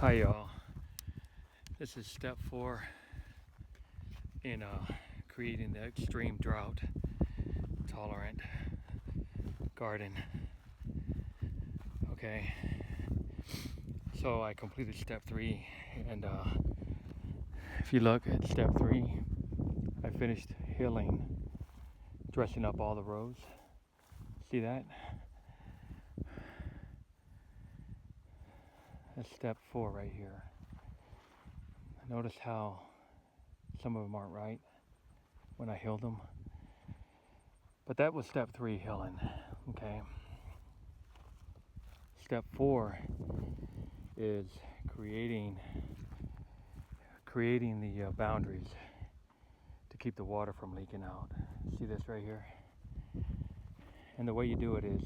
Hi y'all, this is step 4 in creating the extreme drought tolerant garden. Okay, so I completed step 3, and if you look at step 3, I finished hilling, dressing up all the rows. See that? That's step 4 right here. Notice how some of them aren't right when I hilled them. But that was step 3 hilling, okay? Step 4 is creating the boundaries to keep the water from leaking out. See this right here? And the way you do it is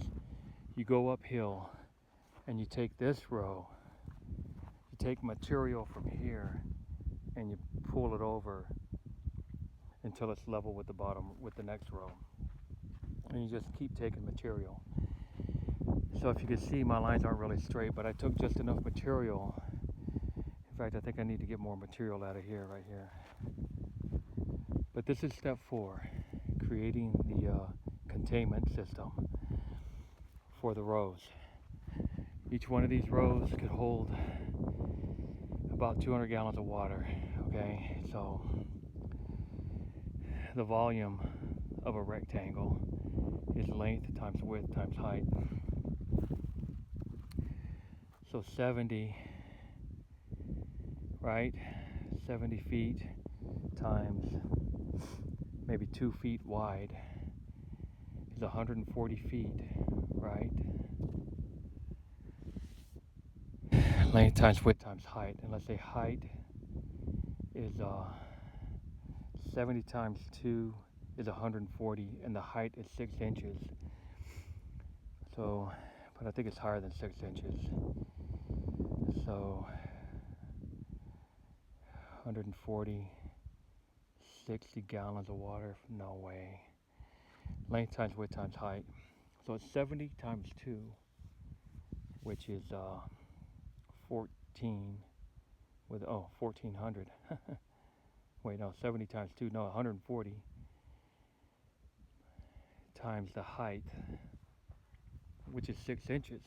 you go uphill and you take this row, you take material from here and you pull it over until it's level with the bottom, with the next row. And you just keep taking material. So if you can see, my lines aren't really straight, but I took just enough material. In fact, I think I need to get more material out of here, right here. But this is step 4, creating the containment system for the rows. Each one of these rows could hold about 200 gallons of water, okay? So the volume of a rectangle is length times width times height. So 70, right? 70 feet times maybe 2 feet wide is 140 feet, right? Length times width times height. And let's say height is 70 times 2 is 140, and the height is 6 inches. So, but I think it's higher than 6 inches. So 140, 60 gallons of water, no way. Length times width times height. So it's 70 times 2, which is 14 with 1400. Wait, no, 70 times 2, no, 140 times the height, which is 6 inches.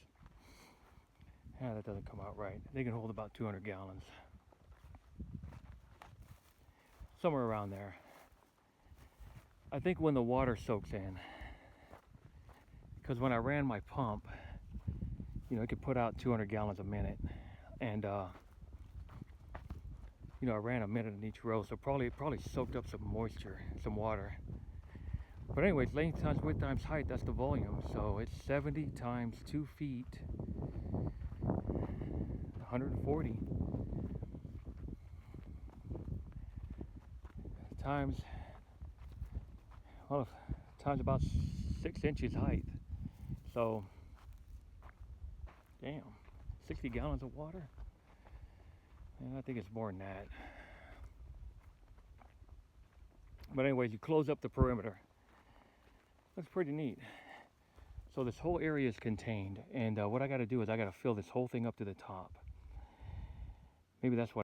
Yeah, that doesn't come out right. They can hold about 200 gallons. Somewhere around there. I think when the water soaks in, because when I ran my pump, it could put out 200 gallons a minute, and I ran a minute in each row, so it probably soaked up some moisture, some water. But anyways, length times width times height, that's the volume. So it's 70 times 2 feet, 140 times about 6 inches height. So damn, 60 gallons of water. And I think it's more than that. But anyways, you close up the perimeter. That's pretty neat. So this whole area is contained, and what I got to do is I got to fill this whole thing up to the top. Maybe that's what